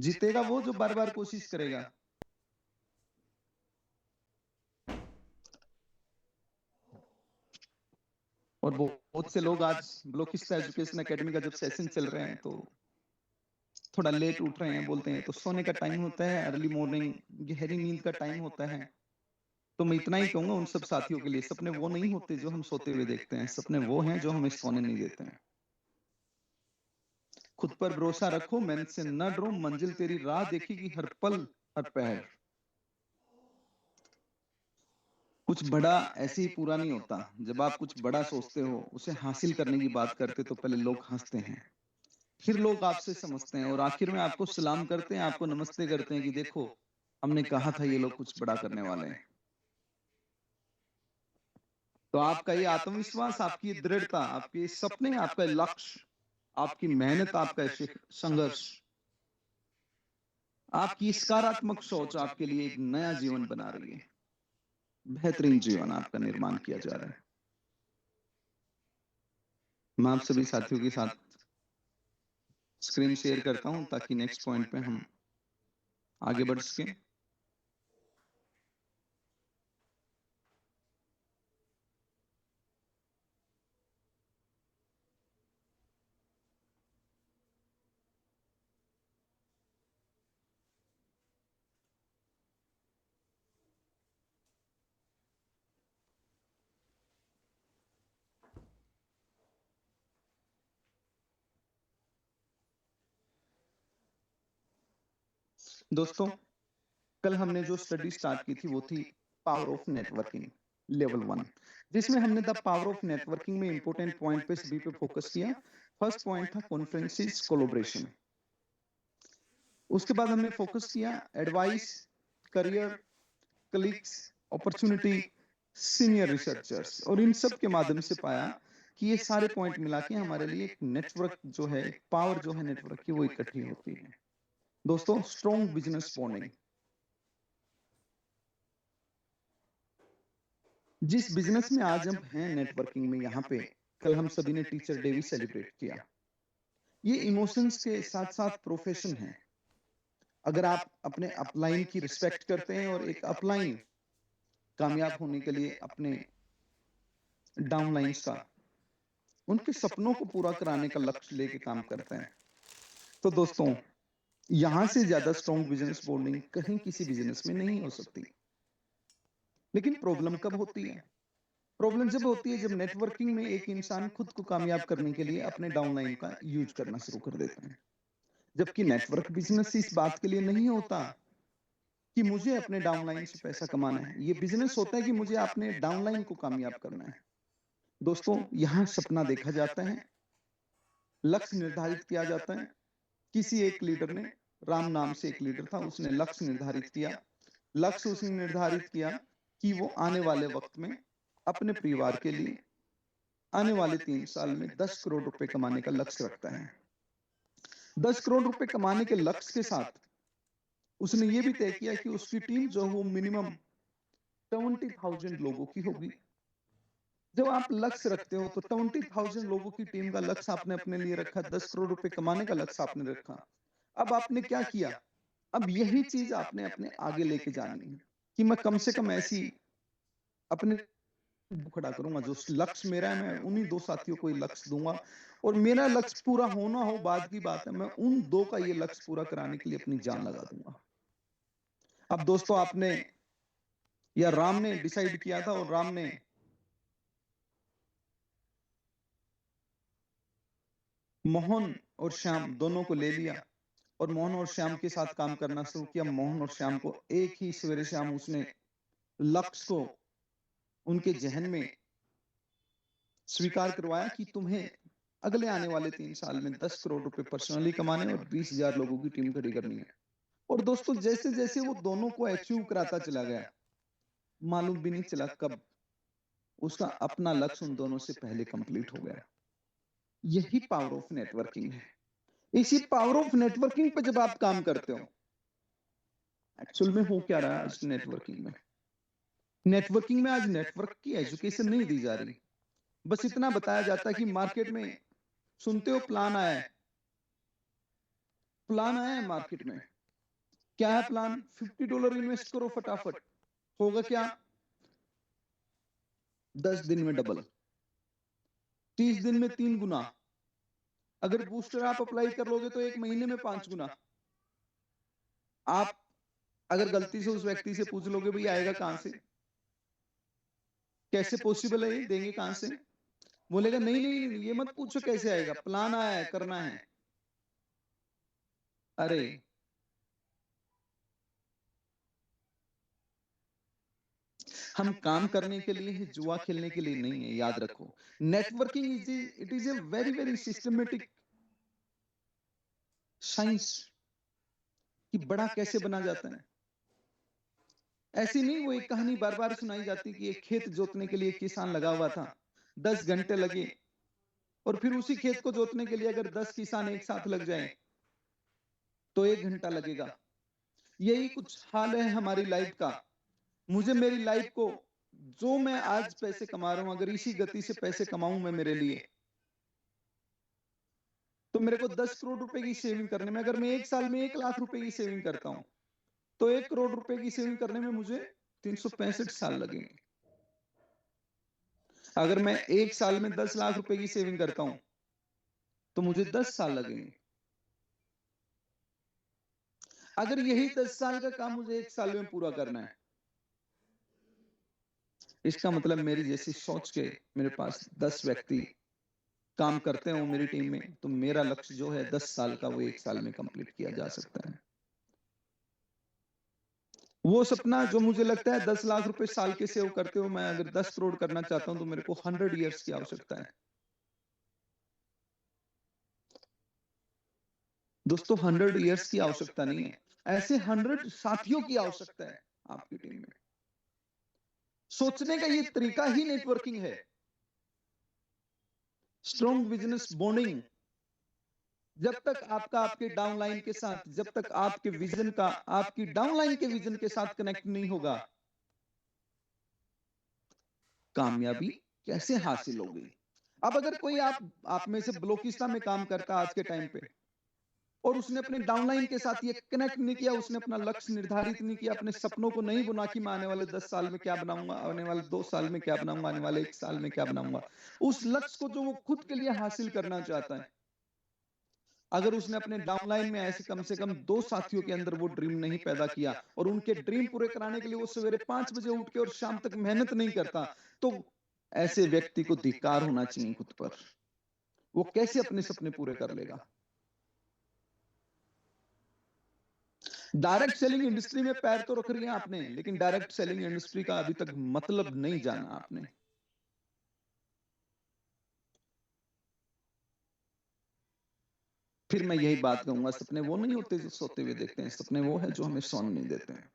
जीतेगा वो जो बार बार कोशिश करेगा। और बहुत से लोग आज ब्लॉकिस्टा एजुकेशन एकेडमी का जब सेशन चल रहे हैं तो थोड़ा लेट उठ रहे हैं, बोलते हैं तो सोने का टाइम होता है, अर्ली मॉर्निंग गहरी नींद का टाइम होता है। तो मैं इतना ही कहूंगा उन सब साथियों के लिए, सपने वो नहीं होते जो हम सोते हुए देखते हैं, सपने वो हैं जो हमें सोने नहीं देते हैं। खुद पर भरोसा रखो, मेहनत से न डरो, मंजिल तेरी राह देखेगी हर पल हर पहर। कुछ बड़ा ऐसे ही पूरा नहीं होता। जब आप कुछ बड़ा सोचते हो, उसे हासिल करने की बात करते तो पहले लोग हंसते हैं, फिर लोग आपसे समझते हैं और आखिर में आपको सलाम करते हैं, आपको नमस्ते करते हैं कि देखो हमने कहा था ये लोग कुछ बड़ा करने वाले हैं। तो आपका ये आत्मविश्वास, आपकी ये दृढ़ता, आपके सपने, आपका लक्ष्य, आपकी मेहनत, आपका संघर्ष, आपकी सकारात्मक सोच आपके लिए एक नया जीवन बना रही है। बेहतरीन जीवन आपका निर्माण किया जा रहा है। मैं आप सभी साथियों के साथ स्क्रीन शेयर करता हूं ताकि नेक्स्ट पॉइंट पे हम आगे बढ़ सकें। दोस्तों, कल हमने जो स्टडी स्टार्ट की थी वो थी पावर ऑफ नेटवर्किंग लेवल 1, जिसमें हमने द पावर ऑफ नेटवर्किंग में इंपॉर्टेंट पॉइंट पे सभी पे फोकस किया। फर्स्ट पॉइंट था कॉन्फ्रेंसिस कोलोब्रेशन। उसके बाद हमने फोकस किया advice, career, colleagues, opportunity, senior researchers, और इन सब के माध्यम से पाया कि ये सारे पॉइंट मिला के हमारे लिए एक नेटवर्क जो है, एक पावर जो है नेटवर्क की, वो इकट्ठी होती है। दोस्तों, स्ट्रॉन्ग बिजनेस बॉन्डिंग, जिस बिजनेस में आज हम हैं नेटवर्किंग में, यहाँ पे कल हम सभी ने टीचर डे भी सेलिब्रेट किया। ये इमोशंस के साथ साथ प्रोफेशन है। अगर आप अपने अपलाइन की रिस्पेक्ट करते हैं और एक अपलाइन कामयाब होने के लिए अपने डाउनलाइंस का, उनके सपनों को पूरा कराने का लक्ष्य लेके काम करते हैं, तो दोस्तों यहां से ज्यादा स्ट्रॉन्ग बिजनेस बॉन्डिंग कहीं किसी बिजनेस में नहीं हो सकती। लेकिन प्रॉब्लम कब होती है? प्रॉब्लम जब होती है जब नेटवर्किंग में एक इंसान खुद को कामयाब करने के लिए अपने डाउनलाइन का यूज करना शुरू कर देता है। जबकि नेटवर्क बिजनेस इस बात के लिए नहीं होता कि मुझे अपने डाउनलाइन से पैसा कमाना है, ये बिजनेस होता है कि मुझे अपने डाउनलाइन को कामयाब करना है। दोस्तों, यहां सपना देखा जाता है, लक्ष्य निर्धारित किया जाता है। किसी एक लीडर ने, राम नाम से एक लीडर था, उसने लक्ष्य निर्धारित किया। लक्ष्य उसने निर्धारित किया कि वो आने वाले वक्त में अपने परिवार के लिए आने वाले 3 साल में 10 करोड़ रुपए कमाने का लक्ष्य रखता है। 10 करोड़ रुपए कमाने के लक्ष्य के साथ उसने ये भी तय किया कि उसकी टीम जो वो मिनिमम 20,000 लोगों की होगी। जब आप लक्ष्य रखते हो तो 20,000 लोगों की टीम का लक्ष्य आपने अपने लिए रखा, 10 करोड़ रुपए कमाने का लक्ष्य आपने रखा। अब आपने क्या किया? अब यही चीज आपने अपने आगे लेके जानी है कि मैं कम से कम ऐसी अपने खड़ा करूंगा, जो लक्ष्य मेरा है मैं उन्हीं 2 साथियों को लक्ष्य दूंगा, और मेरा लक्ष्य पूरा होना हो बाद की बात है, मैं उन 2 का ये लक्ष्य पूरा कराने के लिए अपनी जान लगा दूंगा। अब दोस्तों, आपने या राम ने डिसाइड किया था, और राम ने मोहन और श्याम दोनों को ले लिया और मोहन और श्याम के साथ काम करना शुरू किया। मोहन और श्याम को एक ही सवेरे शाम उसने लक्ष्य को उनके जहन में स्वीकार करवाया कि तुम्हें अगले आने वाले 3 साल में 10 करोड़ रुपए पर्सनली कमाने और 20,000 लोगों की टीम खड़ी करनी है। और दोस्तों, जैसे जैसे वो दोनों को अचीव कराता चला गया, मालूम भी नहीं चला कब उसका अपना लक्ष्य उन दोनों से पहले कंप्लीट हो गया। यही पावर ऑफ नेटवर्किंग है। इसी पावर ऑफ नेटवर्किंग पे जब आप काम करते हो, एक्चुअल में हो क्या रहा है आज नेटवर्किंग में? नेटवर्किंग में आज नेटवर्क की एजुकेशन नहीं दी जा रही। बस इतना बताया जाता है कि मार्केट में सुनते हो प्लान आया है, प्लान आया है मार्केट में। क्या है प्लान? $50 इन्वेस्ट करो फटाफट। होगा क्या? 10 दिन में डबल, 30 दिन में 3 गुना। अगर बूस्टर आप अप्लाई कर लोगे तो 1 महीने में 5 गुना। आप अगर गलती से उस व्यक्ति से पूछ लोगे भाई आएगा कहां से, कैसे पॉसिबल है, ये देंगे कहां से, बोलेगा नहीं नहीं नहीं, ये मत पूछो कैसे आएगा, प्लान आया है, करना है। अरे हम काम करने के लिए है, जुआ खेलने के लिए नहीं है, याद रखो। Networking it is a very very systematic science कि बड़ा कैसे बना जाता है। ऐसी नहीं वो एक कहानी बार बार सुनाई जाती कि एक खेत जोतने के लिए एक किसान लगा हुआ था, 10 घंटे लगे, और फिर उसी खेत को जोतने के लिए अगर 10 किसान एक साथ लग जाएं तो 1 घंटा लगेगा। यही कुछ हाल है हमारी लाइफ का। मुझे मेरी लाइफ को, जो मैं आज पैसे कमा रहा हूं, अगर इसी गति से पैसे कमाऊं मैं मेरे लिए, तो मेरे को 10 करोड़ रुपए की सेविंग करने में, अगर मैं 1 साल में 1 लाख रुपए की सेविंग करता हूं तो 1 करोड़ रुपए की सेविंग करने में मुझे 365 साल लगेंगे। अगर मैं 1 साल में 10 लाख रुपए की सेविंग करता हूं तो मुझे 10 साल लगेंगे। अगर यही 10 साल का काम मुझे 1 साल में पूरा करना है, इसका मतलब मेरी जैसी सोच के मेरे पास 10 व्यक्ति काम करते हो मेरी टीम में, तो मेरा लक्ष्य जो है 10 साल का, वो 1 साल में कंप्लीट किया जा सकता है। वो सपना जो मुझे लगता है 10 लाख रुपए साल के सेव करते हो, मैं अगर 10 करोड़ करना चाहता हूं तो मेरे को 100 ईयर्स की आवश्यकता है। दोस्तों 100 ईयर्स की आवश्यकता नहीं है, ऐसे 100 साथियों की आवश्यकता है आपकी टीम में। सोचने का ये तरीका ही नेटवर्किंग है। स्ट्रॉन्ग बिजनेस बॉन्डिंग, जब तक आपका आपके डाउनलाइन के साथ, जब तक आपके विजन का आपकी डाउनलाइन के विजन के साथ कनेक्ट नहीं होगा, कामयाबी कैसे हासिल होगी? अब अगर कोई आप में से बलोचिस्तान में काम करता है आज के टाइम पे, और उसने अपने डाउनलाइन के साथ ये कनेक्ट नहीं किया, उसने अपना लक्ष्य निर्धारित नहीं किया, अपने सपनों को नहीं बुना कि मैं आने वाले 10 साल में क्या बनाऊंगा, आने वाले 2 साल में क्या बनाऊंगा, आने वाले 1 साल में क्या बनाऊंगा, उस लक्ष्य को जो वो खुद के लिए हासिल करना चाहता है, अगर उसने अपने डाउनलाइन में ऐसे कम से कम 2 साथियों के अंदर वो ड्रीम नहीं पैदा किया, और उनके ड्रीम पूरे कराने के लिए वो सवेरे 5 बजे उठ के और शाम तक मेहनत नहीं करता, तो ऐसे व्यक्ति को धिक्कार होना चाहिए खुद पर। वो कैसे अपने सपने पूरे कर लेगा? डायरेक्ट सेलिंग इंडस्ट्री में पैर तो रख रही है आपने, लेकिन डायरेक्ट सेलिंग इंडस्ट्री का अभी तक मतलब नहीं जाना आपने। फिर मैं यही बात कहूंगा, सपने वो नहीं होते जो सोते हुए देखते हैं, सपने वो है जो हमें सोने नहीं देते हैं।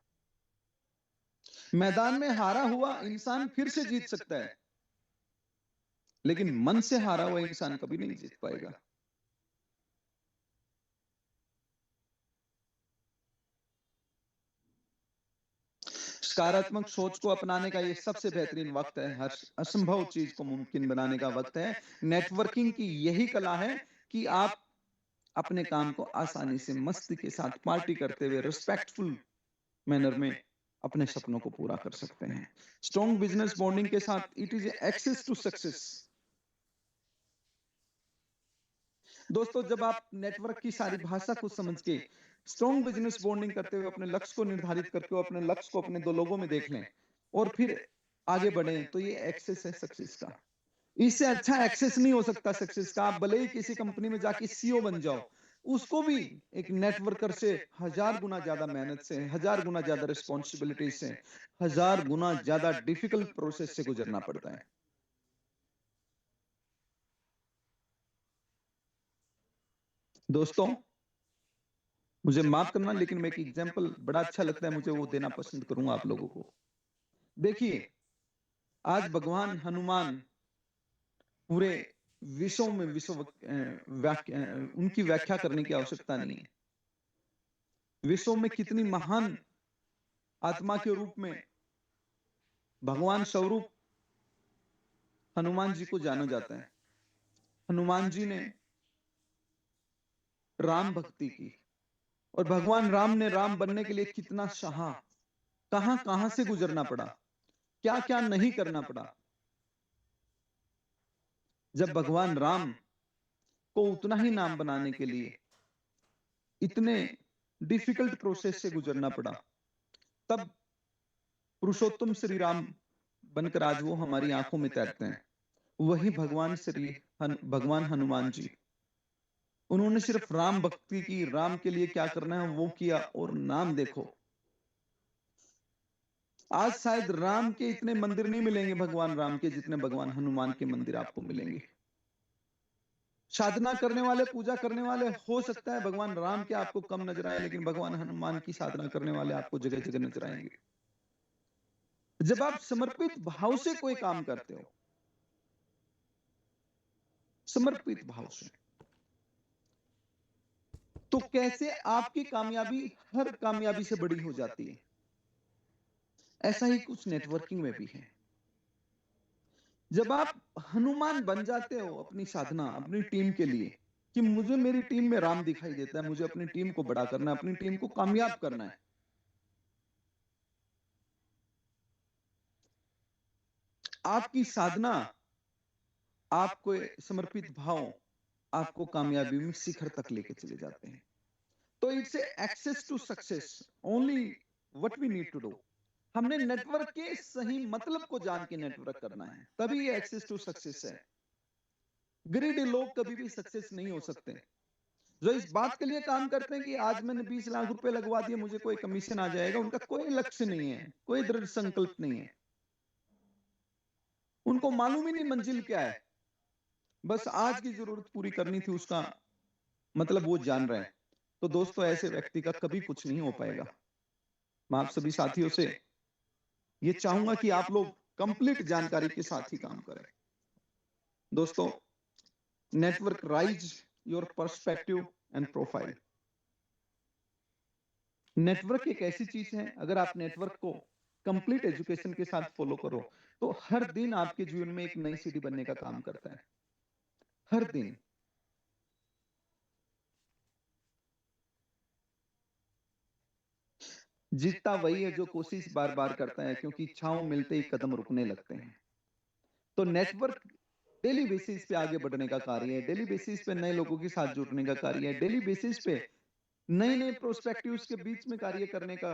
मैदान में हारा हुआ इंसान फिर से जीत सकता है, लेकिन मन से हारा हुआ इंसान कभी नहीं जीत पाएगा। सकारात्मक सोच को अपनाने का ये सबसे बेहतरीन वक्त है, हर असंभव चीज को मुमकिन बनाने का वक्त है। नेटवर्किंग की यही कला है कि आप अपने काम को आसानी से मस्ती के साथ पार्टी करते हुए रिस्पेक्टफुल मैनर में अपने सपनों को पूरा कर सकते हैं। स्ट्रॉन्ग बिजनेस बॉन्डिंग के साथ it is access to success. दोस्तों जब आप नेटवर्क की सारी भाषा को समझ के स्ट्रॉन्ग बिजनेस बॉन्डिंग करते हुए अपने लक्ष्य को निर्धारित करके अपने लक्ष्य को अपने 2 लोगों में देख लें और फिर आगे बढ़े, तो ये एक्सेस है सक्सेस का। इससे अच्छा एक्सेस नहीं हो सकता सक्सेस का। आप भले ही किसी कंपनी में जाके सीईओ बन जाओ, उसको भी एक नेटवर्कर से 1000 गुना ज्यादा मेहनत से, 1000 गुना ज्यादा रिस्पॉन्सिबिलिटी से, 1000 गुना ज्यादा डिफिकल्ट प्रोसेस से गुजरना पड़ता है। दोस्तों मुझे माफ करना, लेकिन मैं एक एग्जांपल बड़ा अच्छा लगता है मुझे, वो देना पसंद करूंगा आप लोगों को। देखिए आज भगवान हनुमान पूरे विश्व में उनकी व्याख्या करने की आवश्यकता नहीं है। विश्व में कितनी महान आत्मा के रूप में भगवान स्वरूप हनुमान जी को जाना जाता है। हनुमान जी ने राम भक्ति की, और भगवान राम ने राम बनने के लिए कितना सहा, कहां कहां से गुजरना पड़ा, क्या क्या नहीं करना पड़ा। जब भगवान राम को उतना ही नाम बनाने के लिए इतने डिफिकल्ट प्रोसेस से गुजरना पड़ा, तब पुरुषोत्तम श्री राम बनकर आज वो हमारी आंखों में तैरते हैं। वही भगवान हनुमान जी, उन्होंने सिर्फ राम भक्ति की, राम के लिए क्या करना है वो किया, और नाम देखो। आज शायद राम के इतने मंदिर नहीं मिलेंगे भगवान राम के जितने भगवान हनुमान के मंदिर आपको मिलेंगे। साधना करने वाले, पूजा करने वाले, हो सकता है भगवान राम के आपको कम नजर आए, लेकिन भगवान हनुमान की साधना करने वाले आपको जगह जगह नजर आएंगे। जब आप समर्पित भाव से कोई काम करते हो, समर्पित भाव से, तो कैसे आपकी कामयाबी हर कामयाबी से बड़ी हो जाती है। ऐसा ही कुछ नेटवर्किंग में भी है। जब आप हनुमान बन जाते हो अपनी साधना, अपनी टीम के लिए, कि मुझे मेरी टीम में राम दिखाई देता है, मुझे अपनी टीम को बड़ा करना है, अपनी टीम को कामयाब करना है, आपकी साधना, आपको समर्पित भाव आपको कामयाबी में शिखर तक लेके चले जाते हैं। तो it's access to success only what we need to do. हमने नेटवर्क के सही मतलब को जान के नेटवर्क करना है, तभी ये एक्सेस टू सक्सेस है। ग्रीडी लोग कभी भी सक्सेस नहीं हो सकते। जो इस बात के लिए काम करते हैं कि आज मैंने 20 लाख रुपए लगवा दिए, मुझे कोई कमीशन आ जाएगा, उनका कोई लक्ष्य नहीं है, कोई दृढ़ संकल्प नहीं है, उनको मालूम ही नहीं मंजिल क्या है, बस आज की जरूरत पूरी करनी थी, उसका मतलब वो जान रहे हैं। तो दोस्तों, ऐसे व्यक्ति का कभी कुछ नहीं हो पाएगा। मैं आप सभी साथियों से ये चाहूंगा कि आप लोग कंप्लीट जानकारी के साथ ही काम करें। दोस्तों, network rise your perspective and profile. Network एक ऐसी चीज है, अगर आप नेटवर्क को कंप्लीट एजुकेशन के साथ फॉलो करो, तो हर दिन आपके जीवन में एक नई सीढ़ी बनने का काम करता है। हर दिन। जीतता वही है जो कोशिश बार बार करता है, क्योंकि इच्छाओं मिलते ही कदम रुकने लगते हैं। तो नेटवर्क डेली बेसिस पे आगे बढ़ने का कार्य है, डेली बेसिस पे नए लोगों के साथ जुड़ने का कार्य है, डेली बेसिस पे नए नए प्रोस्पेक्टिव्स के बीच में कार्य करने का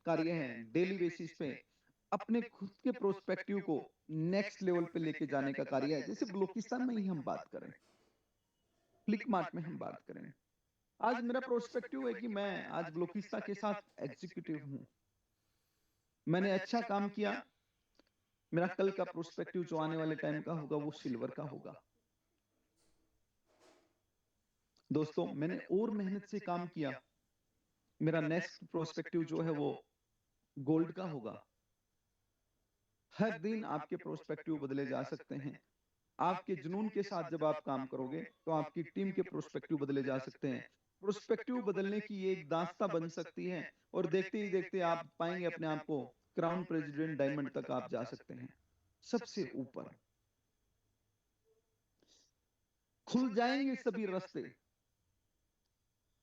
कार्य है, डेली बेसिस पे अपने खुद के प्रोस्पेक्टिव को नेक्स्ट लेवल पे लेके जाने का कार्य है। जैसे बलूचिस्तान में ही हम बात करें, फ्लिक मार्ट में हम बात करें, आज मेरा प्रोस्पेक्टिव है कि मैं आज बलूचिस्तान के साथ एग्जीक्यूटिव हूं, मैंने अच्छा काम किया, मेरा कल का प्रोस्पेक्टिव जो आने वाले टाइम का होगा वो सिल्वर का होगा। दोस्तों, मैंने और मेहनत से काम किया, मेरा नेक्स्ट प्रोस्पेक्टिव जो है वो गोल्ड का होगा। हर दिन आपके प्रोस्पेक्टिव बदले जा सकते हैं। आपके जुनून के साथ जब आप काम करोगे तो आपकी टीम के प्रोस्पेक्टिव बदले जा सकते हैं। प्रोस्पेक्टिव बदलने की ये एक दास्ता बन सकती है, और देखते ही देखते आप पाएंगे अपने आप को क्राउन प्रेसिडेंट डायमंड तक आप जा सकते हैं, सबसे ऊपर। खुल जाएंगे सभी रास्ते,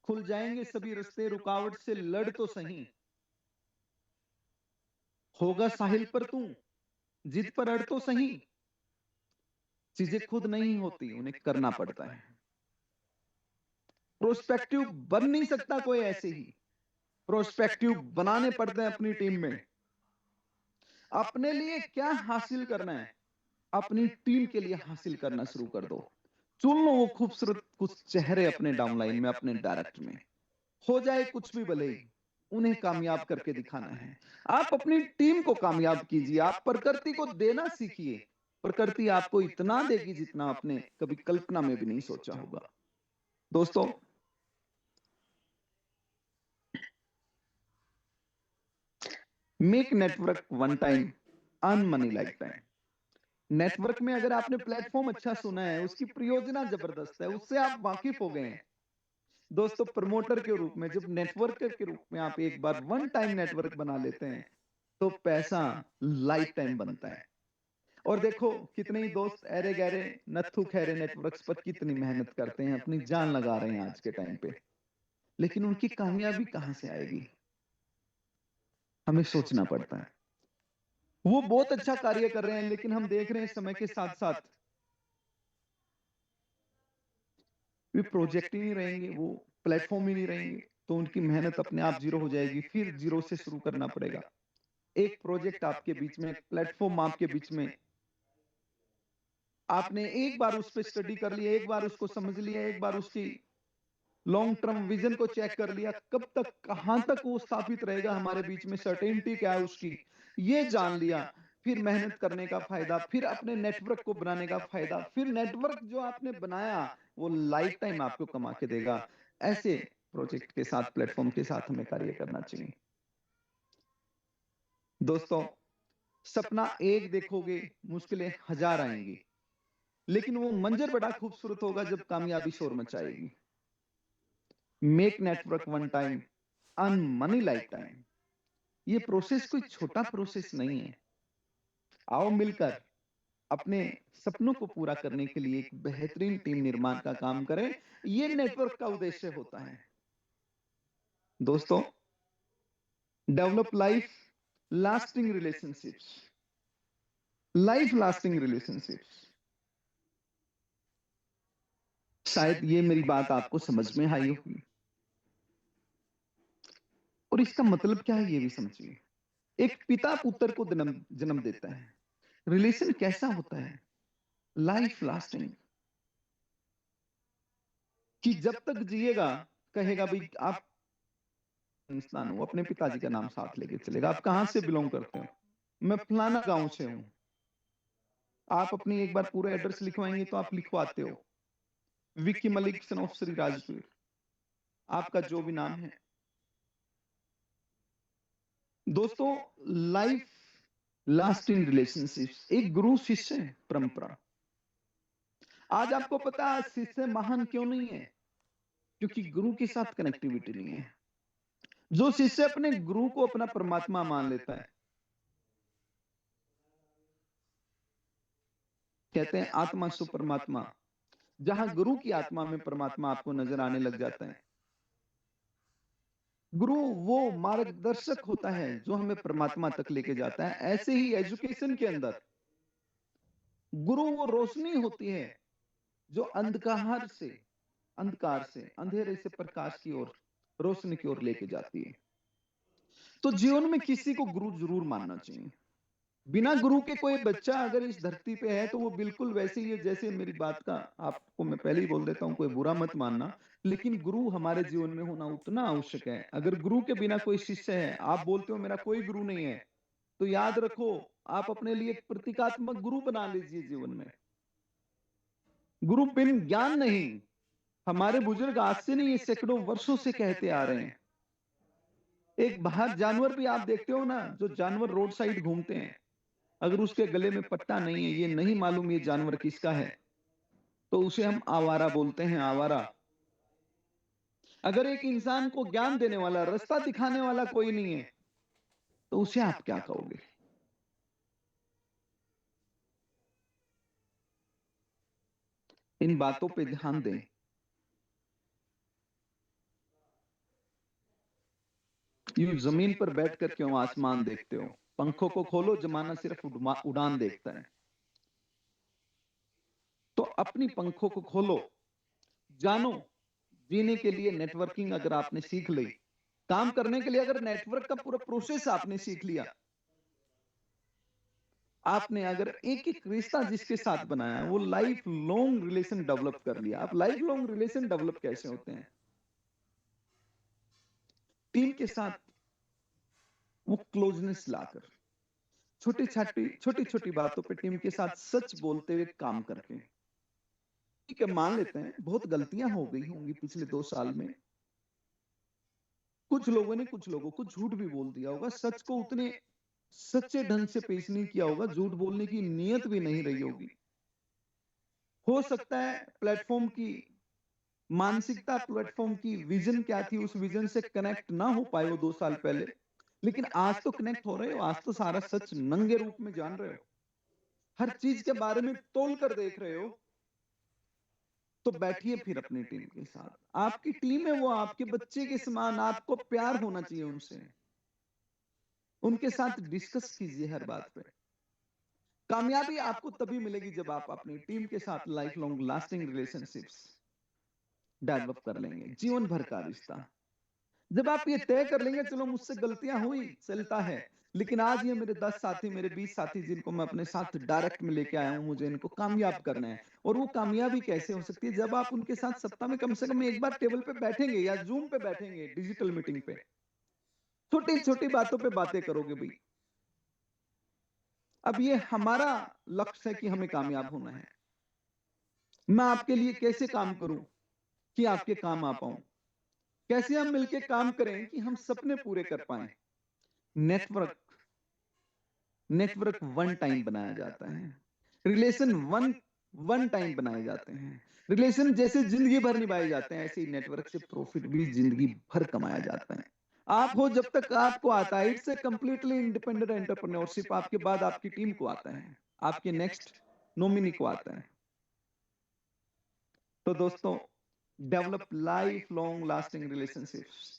खुल जाएंगे सभी रास्ते, रुकावट से लड़ तो सही, होगा साहिल पर तू, जिद पर अड़ तो सही। चीजें खुद नहीं होती, उन्हें करना पड़ता है। प्रोस्पेक्टिव बन नहीं सकता कोई ऐसे ही, प्रोस्पेक्टिव बनाने पड़ते हैं अपनी टीम में। अपने लिए क्या हासिल करना है, अपनी टीम के लिए हासिल करना शुरू कर दो। चुन लो वो खूबसूरत कुछ चेहरे अपने डाउनलाइन में, अपने डायरेक्ट में, हो जाए कुछ भी भले ही, उन्हें कामयाब करके दिखाना है। आप अपनी टीम को कामयाब कीजिए, आप प्रकृति को देना सीखिए। प्रकृति आपको इतना देगी जितना आपने कभी कल्पना में भी नहीं सोचा होगा। दोस्तों, make network one time, earn money life time. Network में अगर आपने प्लेटफॉर्म अच्छा सुना है, उसकी प्रयोजना जबरदस्त है, उससे आप वाकिफ हो गए हैं। दोस्तों, प्रमोटर के रूप में, जब नेटवर्कर के रूप में आप एक बार वन टाइम नेटवर्क बना लेते हैं, तो पैसा लाइफ टाइम बनता है। और देखो, कितने ही दोस्त अरे गहरे नत्थु खैरे नेटवर्क्स पर कितनी मेहनत करते हैं, अपनी जान लगा रहे हैं आज के टाइम पे। लेकिन उनकी कामयाबी कहां से आएगी, हमें सोचना पड़ता है। वो बहुत अच्छा कार्य कर रहे हैं, लेकिन हम देख रहे हैं समय के साथ साथ वे प्रोजेक्ट ही नहीं रहेंगे, वो प्लेटफॉर्म ही नहीं रहेंगे, तो उनकी मेहनत अपने आप जीरो हो जाएगी, फिर जीरो से शुरू करना पड़ेगा। एक प्रोजेक्ट आपके बीच में, प्लेटफॉर्म आपके बीच में, आपने एक बार उस पर स्टडी कर लिया, एक बार उसको समझ लिया, एक बार उसकी लॉन्ग टर्म विजन को चेक कर लिया, कब तक कहां तक वो स्थापित रहेगा हमारे बीच में, सर्टेनिटी क्या है उसकी, ये जान लिया, फिर मेहनत करने का फायदा, फिर अपने नेटवर्क को बनाने का फायदा, फिर नेटवर्क जो आपने बनाया वो लाइफ टाइम आपको कमा के देगा। ऐसे प्रोजेक्ट के साथ, प्लेटफॉर्म के साथ हमें कार्य करना चाहिए। दोस्तों, सपना एक देखोगे, मुश्किलें हजार आएंगी, लेकिन वो मंजर बड़ा खूबसूरत होगा जब कामयाबी शोर मचाएगी। Make network one time, earn money lifetime. ये प्रोसेस कोई छोटा प्रोसेस नहीं है। आओ मिलकर अपने सपनों को पूरा करने के लिए एक बेहतरीन टीम निर्माण का काम करें। ये नेटवर्क का उद्देश्य होता है। दोस्तों, develop life lasting relationships, life lasting relationships. शायद ये मेरी बात आपको समझ में आई होगी, और इसका मतलब क्या है ये भी समझिए। एक पिता पुत्र को जन्म जन्म देता है, रिलेशन कैसा होता है, लाइफ लास्टिंग, कि जब तक जिएगा कहेगा भाई आप इंसान हो, अपने पिताजी का नाम साथ लेके चलेगा। आप कहां से बिलोंग करते हो, मैं फलाना गांव से हूं। आप अपनी एक बार पूरा एड्रेस लिखवाएंगे तो आप लिखवाते हो, विक्की मलिक सन ऑफ श्री राजवीर, आपका जो भी नाम है। दोस्तों, लाइफ लास्टिंग रिलेशनशिप्स एक गुरु शिष्य परंपरा। आज आपको पता है शिष्य महान क्यों नहीं है? क्योंकि गुरु के साथ कनेक्टिविटी नहीं है। जो शिष्य अपने गुरु को अपना परमात्मा मान लेता है, कहते हैं आत्मा सु परमात्मा, जहां गुरु की आत्मा में परमात्मा आपको नजर आने लग जाता है। गुरु वो मार्गदर्शक होता है जो हमें परमात्मा तक लेके जाता है। ऐसे ही एजुकेशन के अंदर गुरु वो रोशनी होती है जो अंधकार से अंधेरे से प्रकाश की ओर, रोशनी की ओर लेके जाती है। तो जीवन में किसी को गुरु जरूर मानना चाहिए। बिना गुरु के कोई बच्चा अगर इस धरती पे है तो वो बिल्कुल वैसे ही है जैसे, मेरी बात का आपको मैं पहले ही बोल देता हूं, कोई बुरा मत मानना, लेकिन गुरु हमारे जीवन में होना उतना आवश्यक है। अगर गुरु के बिना कोई शिष्य है, आप बोलते हो मेरा कोई गुरु नहीं है, तो याद रखो आप अपने लिए एक प्रतीकात्मक गुरु बना लीजिए जीवन में। गुरु बिन ज्ञान नहीं। हमारे बुजुर्ग आज से नहीं, सैकड़ों वर्षों से कहते आ रहे हैं। एक बाहर जानवर भी आप देखते हो ना, जो जानवर रोड साइड घूमते हैं, अगर उसके गले में पट्टा नहीं है, ये नहीं मालूम ये जानवर किसका है, तो उसे हम आवारा बोलते हैं, आवारा। अगर एक इंसान को ज्ञान देने वाला, रास्ता दिखाने वाला कोई नहीं है, तो उसे आप क्या कहोगे? इन बातों पे ध्यान दें। यूं जमीन पर बैठकर क्यों आसमान देखते हो? पंखों को खोलो, जमाना सिर्फ उड़ान देखता है। तो अपनी पंखों को खोलो, जानो। जीने के लिए नेटवर्किंग अगर आपने सीख ली, काम करने के लिए अगर नेटवर्क का पूरा प्रोसेस आपने सीख लिया, आपने अगर एक एक रिश्ता जिसके साथ बनाया वो लाइफ लॉन्ग रिलेशन डेवलप कर लिया। आप लाइफ लॉन्ग रिलेशन डेवलप कैसे होते हैं? टीम के साथ वो क्लोजनेस लाकर, छोटी छोटी बातों पे टीम के साथ सच बोलते हुए काम करके। ठीक है, मान लेते हैं बहुत गलतियां हो गई होंगी पिछले 2 साल में, कुछ लोगों ने कुछ लोगों को झूठ भी बोल दिया होगा, सच को उतने सच्चे ढंग से पेश नहीं किया होगा, झूठ बोलने की नीयत भी नहीं रही होगी। हो सकता है प्लेटफॉर्म की मानसिकता, प्लेटफॉर्म की विजन क्या थी, उस विजन से कनेक्ट ना हो पाए वो 2 साल पहले, लेकिन आज तो कनेक्ट हो रहे हो, आज तो सारा सच नंगे रूप में जान रहे हो, हर चीज के बारे में तोल कर देख रहे हो। तो बैठिए फिर अपनी टीम के साथ। आपकी टीम है वो आपके बच्चे के समान, आपको प्यार होना चाहिए उनसे, उनके साथ डिस्कस कीजिए हर बात पे। कामयाबी आपको तभी मिलेगी जब आप अपनी टीम के साथ life long lasting relationships develop कर लेंगे, जीवन भर का रिश्ता। जब आप ये तय कर लेंगे चलो मुझसे गलतियां हुई, चलता है, लेकिन आज ये मेरे 10 साथी, मेरे 20 साथी जिनको मैं अपने साथ डायरेक्ट में लेके आया हूं, मुझे इनको कामयाब करना है। और वो कामयाबी कैसे हो सकती है? जब आप उनके साथ सप्ताह में कम से कम एक बार टेबल पे बैठेंगे या जूम पे बैठेंगे, डिजिटल मीटिंग पे, छोटी छोटी बातों पे बातें करोगे भाई। अब ये हमारा लक्ष्य है कि हमें कामयाब होना है। मैं आपके लिए कैसे काम करूं कि आपके काम आ पाऊं? कैसे हम मिलके काम करें कि हम सपने पूरे कर पाए? नेटवर्क, नेटवर्क वन टाइम बनाया जाता है, रिलेशन वन वन टाइम बनाए जाते हैं। रिलेशन जैसे जिंदगी भर निभाए जाते हैं, ऐसे ही नेटवर्क से प्रॉफिट भी जिंदगी भर कमाया जाता है। आप हो जब तक आपको आता है, it's a completely independent entrepreneurship. आपके बाद आपकी टीम को आता है, आपके नेक्स्ट नॉमिनी को आता है। तो दोस्तों, develop life long lasting relationships.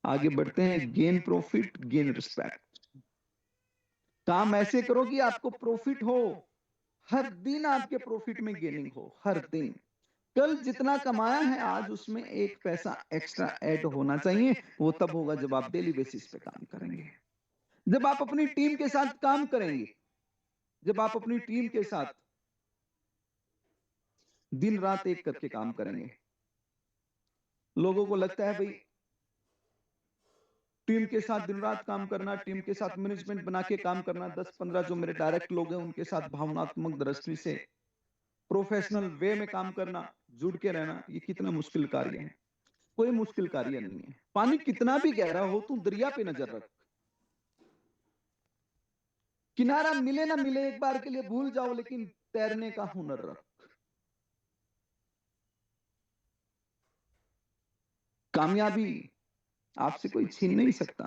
आगे बढ़ते हैं, गेन प्रॉफिट, गेन रिस्पेक्ट। काम ऐसे करो कि आपको प्रॉफिट हो, हर दिन आपके प्रॉफिट में गेनिंग हो, हर दिन। कल जितना कमाया है आज उसमें एक पैसा एक्स्ट्रा ऐड होना चाहिए। वो तब होगा जब आप डेली बेसिस पे काम करेंगे, जब आप अपनी टीम के साथ काम करेंगे, जब आप अपनी टीम के साथ दिन रात एक करके काम करेंगे। लोगों को लगता है भाई टीम के साथ दिन रात काम करना, टीम के साथ मैनेजमेंट बना के काम करना, 10-15 जो मेरे डायरेक्ट लोग हैं उनके साथ भावनात्मक दृष्टि से प्रोफेशनल वे में काम करना, जुड़ के रहना, ये कितना मुश्किल कार्य है। कोई मुश्किल कार्य नहीं है। पानी कितना भी गहरा हो, तू दरिया पे नजर रख, किनारा मिले ना मिले एक बार के लिए भूल जाओ, लेकिन तैरने का हुनर रख। कामयाबी आपसे कोई छीन नहीं सकता,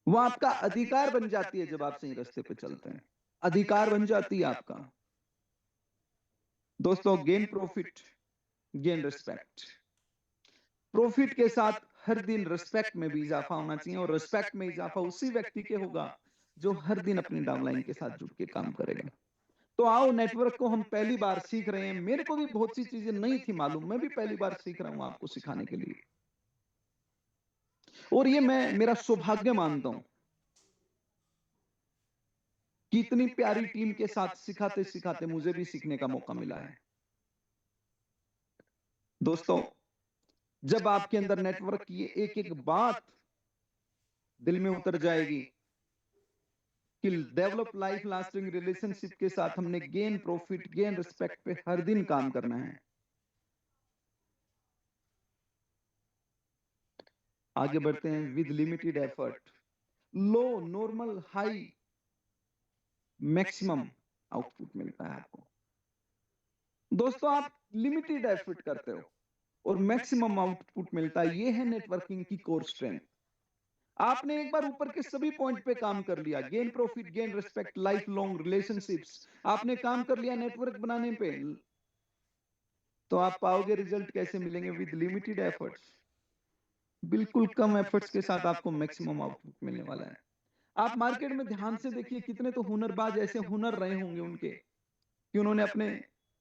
वो आपका अधिकार बन जाती है जब आप सही रास्ते पे चलते हैं, अधिकार बन जाती है आपका। दोस्तों, gain profit, gain respect. Profit के साथ हर दिन रिस्पेक्ट में भी इजाफा होना चाहिए, और रिस्पेक्ट में इजाफा उसी व्यक्ति के होगा जो हर दिन अपनी डाउनलाइन के साथ जुड़ के काम करेगा। तो आओ, नेटवर्क को हम पहली बार सीख रहे हैं। मेरे को भी बहुत सी चीजें नहीं थी मालूम, मैं भी पहली बार सीख रहा हूं आपको सिखाने के लिए। और ये मैं मेरा सौभाग्य मानता हूं कि इतनी प्यारी टीम के साथ सिखाते सिखाते मुझे भी सीखने का मौका मिला है। दोस्तों, जब आपके अंदर नेटवर्क की एक एक बात दिल में उतर जाएगी कि डेवलप लाइफ लास्टिंग रिलेशनशिप के साथ हमने गेन प्रॉफिट, गेन रिस्पेक्ट पे हर दिन काम करना है। आगे बढ़ते हैं, with limited effort, low, normal, high, maximum output मिलता है आपको। दोस्तों, आप लिमिटेड एफर्ट करते हो और मैक्सिमम आउटपुट मिलता है। ये है नेटवर्किंग की कोर स्ट्रेंथ। आपने एक बार ऊपर के सभी पॉइंट पे काम कर लिया, gain profit, gain respect, life long relationships, आपने काम कर लिया नेटवर्क बनाने पे, तो आप पाओगे रिजल्ट कैसे मिलेंगे? With limited efforts. बिल्कुल कम एफर्ट्स के साथ आपको मैक्सिमम आउटपुट मिलने वाला है। आप मार्केट में ध्यान से देखिए, कितने तो हुनरबाज ऐसे हुनर रहे होंगे उनके कि उन्होंने अपने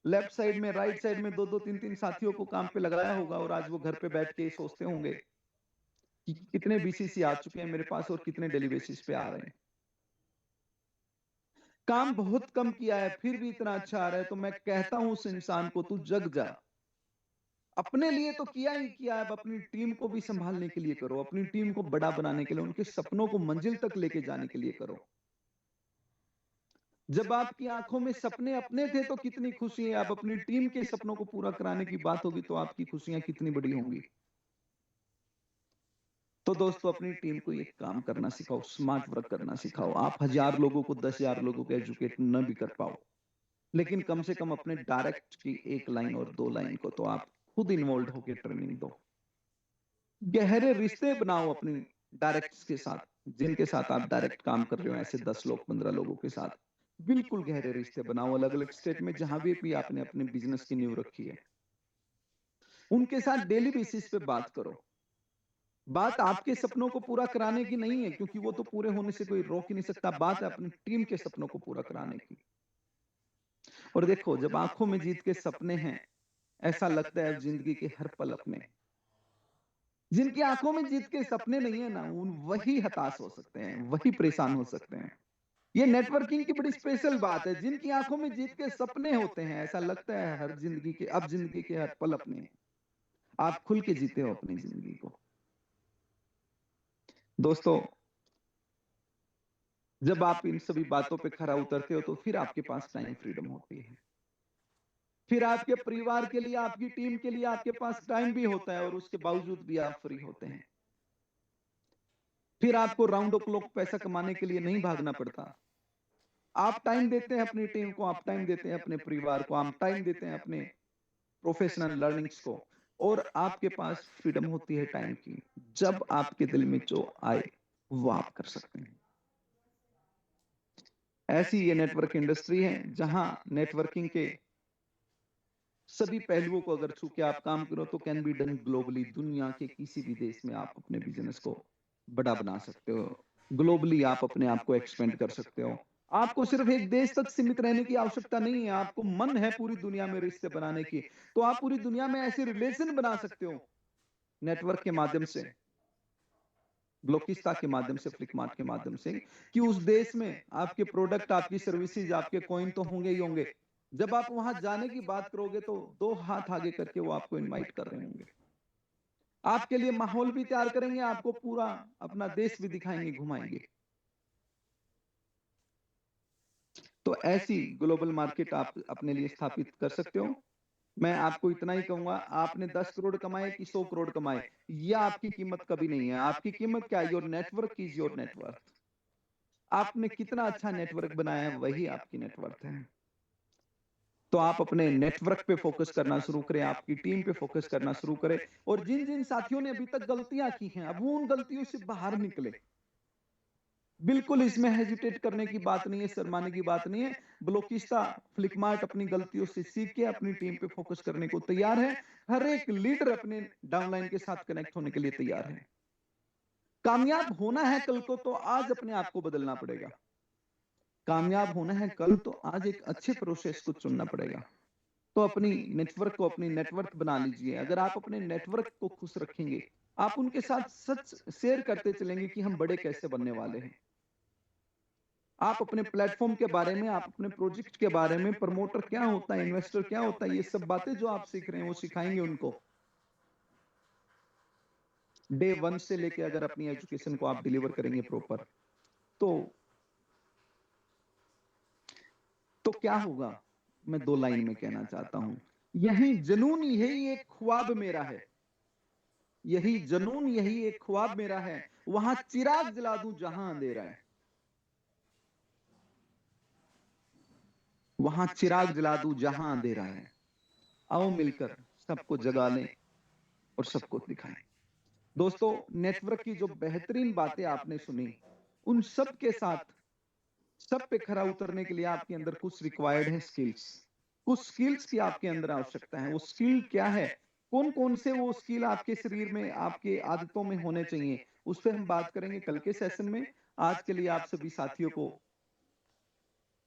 लेफ्ट साइड में, राइट साइड में 2-2 3-3 साथियों को काम पे लगाया होगा, और आज वो घर पे बैठ के सोचते होंगे कि कितने बीसीसी आ चुके हैं मेरे पास और कितने डेली बेसिस पे आ रहे हैं। काम बहुत कम किया है फिर भी इतना अच्छा आ रहा है, तो मैं कहता हूं उस इंसान को, तू जग जा। अपने लिए तो किया ही किया है, अब अपनी टीम को भी संभालने के लिए करो, अपनी टीम को बड़ा बनाने के लिए, उनके सपनों को मंजिल तक लेके जाने के लिए करो। जब आपकी आंखों में सपने अपने थे तो कितनी खुशी है, आप अपनी टीम के सपनों को पूरा कराने की बात होगी तो आपकी खुशियां कितनी बड़ी होंगी। तो दोस्तों, अपनी टीम को ये काम करना सिखाओ, स्मार्ट वर्क करना सिखाओ। आप 1000 लोगों को, 10,000 लोगों को एजुकेट न भी कर पाओ, लेकिन कम से कम अपने डायरेक्ट की 1 लाइन और 2 लाइन को तो आप खुद इन्वॉल्व होकर ट्रेनिंग दो। गहरे रिश्ते बनाओ अपनी डायरेक्ट्स के साथ, जिनके साथ आप डायरेक्ट काम कर रहे हो, ऐसे 10 लोग 15 लोगों के साथ बिल्कुल गहरे रिश्ते बनाओ, अलग अलग स्टेट में जहां भी आपने अपने बिजनेस की नींव रखी है, उनके साथ डेली बेसिस पे बात करो। बात आपके सपनों को पूरा कराने की नहीं है, क्योंकि वो तो पूरे होने से कोई रोक ही नहीं सकता, बात है अपनी टीम के सपनों को पूरा कराने की। और देखो, जब आंखों में जीत के सपने हैं, ऐसा लगता है जिंदगी के हर पल अपने। जिनकी आंखों में जीत के सपने नहीं है ना, उन वही हताश हो सकते हैं, वही परेशान हो सकते हैं। ये नेटवर्किंग की बड़ी स्पेशल बात है। जिनकी आंखों में जीत के सपने होते हैं, ऐसा लगता है हर जिंदगी के हर पल अपने। आप खुल के जीते हो अपनी जिंदगी को। दोस्तों, जब आप इन सभी बातों पे खरा उतरते हो, तो फिर आपके पास टाइम फ्रीडम होती है। फिर आपके परिवार के लिए, आपकी टीम के लिए आपके पास टाइम भी होता है, और उसके बावजूद भी आप फ्री होते हैं। फिर आपको राउंड द क्लॉक पैसा कमाने के लिए नहीं भागना पड़ता। आप टाइम देते हैं अपनी टीम को, आप टाइम देते हैं अपने परिवार को, आप टाइम देते हैं अपने प्रोफेशनल लर्निंग्स को, और आपके पास फ्रीडम होती है टाइम की। जब आपके दिल में जो आए वो आप कर सकते हैं। ऐसी ये नेटवर्क इंडस्ट्री है, जहां नेटवर्किंग के सभी पहलुओं को अगर छू के आप काम करो, तो कैन बी डन ग्लोबली। दुनिया के किसी भी देश में आप अपने बिजनेस को बड़ा बना सकते हो। ग्लोबली आप अपने आप को एक्सपेंड कर सकते हो। आपको सिर्फ एक देश तक सीमित रहने की आवश्यकता नहीं है। आपको मन है पूरी दुनिया में रिश्ते बनाने की, तो आप पूरी दुनिया में ऐसे रिलेशन बना सकते हो नेटवर्क के माध्यम से, ब्लॉकिस्ता के माध्यम से, फ्लिकमार्ट के माध्यम से, कि उस देश में आपके प्रोडक्ट, आपकी सर्विसेज, आपके कॉइन तो होंगे ही होंगे। जब आप वहां जाने की बात करोगे, तो 2 हाथ आगे करके वो आपको इनवाइट कर रहे होंगे। आपके लिए माहौल भी तैयार करेंगे, आपको पूरा अपना देश भी दिखाएंगे, घुमाएंगे। तो ऐसी ग्लोबल मार्केट आप अपने लिए स्थापित कर सकते हो। मैं आपको इतना ही कहूंगा, आपने 10 करोड़ कमाए कि 100 करोड़ कमाए, यह आपकी कीमत कभी नहीं है। आपकी कीमत क्या है? Your network is your network. आपने कितना अच्छा नेटवर्क बनाया है, वही आपकी नेटवर्क है। तो आप अपने नेटवर्क पे फोकस करना शुरू करें, आपकी टीम पे फोकस करना शुरू करें, और जिन जिन साथियों ने अभी तक गलतियां की हैं, अब वो उन गलतियों से बाहर निकले। बिल्कुल इसमें हेजिटेट करने की बात नहीं है, शर्माने की बात नहीं है। ब्लॉकिस्ता, फ्लिकमार्ट अपनी गलतियों से सीख के अपनी टीम पे फोकस करने को तैयार है। हर एक लीडर अपने डाउनलाइन के साथ कनेक्ट होने के लिए तैयार है। कामयाब होना है कल को, तो आज अपने आप को बदलना पड़ेगा। कामयाब होना है कल, तो आज एक अच्छे प्रोसेस को चुनना पड़ेगा। तो अपनी नेटवर्क को, अपनी नेटवर्क बना लीजिए। अगर आप अपने नेटवर्क को खुश रखेंगे, आप उनके साथ सच शेयर करते चलेंगे कि हम बड़े कैसे बनने वाले हैं। आप अपने प्लेटफॉर्म के बारे में, आप अपने प्रोजेक्ट के बारे में, प्रमोटर क्या होता है, इन्वेस्टर क्या होता है, ये सब बातें जो आप सीख रहे हैं, वो सिखाएंगे उनको। डे 1 से लेके अगर अपनी एजुकेशन को आप डिलीवर करेंगे प्रॉपर, तो क्या होगा, मैं 2 लाइन में कहना चाहता हूं। यही जुनून, यही एक ख्वाब मेरा है। यही जुनून, यही एक ख्वाब मेरा है। वहां चिराग जला दूं जहां अंधेरा है। वहां चिराग जला दूं जहां अंधेरा है। आओ मिलकर सबको जगा लें और सबको दिखाएं। दोस्तों, नेटवर्क की जो बेहतरीन बातें आपने सुनी, उन सब के साथ, सब पे खरा उतरने के लिए आपके अंदर कुछ रिक्वायर्ड है स्किल्स। कुछ स्किल्स की आपके अंदर आवश्यकता है। वो स्किल क्या है, कौन कौन से वो स्किल आपके शरीर में, आपके आदतों में होने चाहिए, उस पर हम बात करेंगे कल के सेशन में। आज के लिए आप सभी साथियों को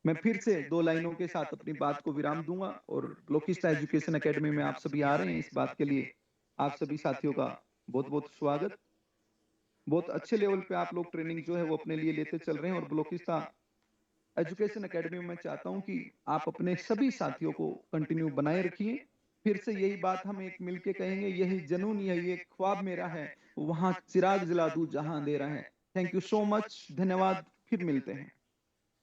मैं फिर से 2 लाइनों के साथ अपनी बात को विराम दूंगा, और ब्लॉकिस्ता एजुकेशन एकेडमी में आप सभी आ रहे हैं, इस बात के लिए आप सभी साथियों का बहुत बहुत स्वागत। बहुत अच्छे लेवल पे आप लोग ट्रेनिंग जो है वो अपने लिए लेते चल रहे हैं, और ब्लॉकिस्ता एजुकेशन एकेडमी में मैं चाहता हूं कि आप अपने सभी साथियों को कंटिन्यू बनाए रखिए। फिर से यही बात हम एक मिलके कहेंगे, यही जुनून, यही एक ख्वाब मेरा है। वहां चिराग जला दूं जहां अंधेरा है। थैंक यू सो मच, धन्यवाद। फिर मिलते हैं।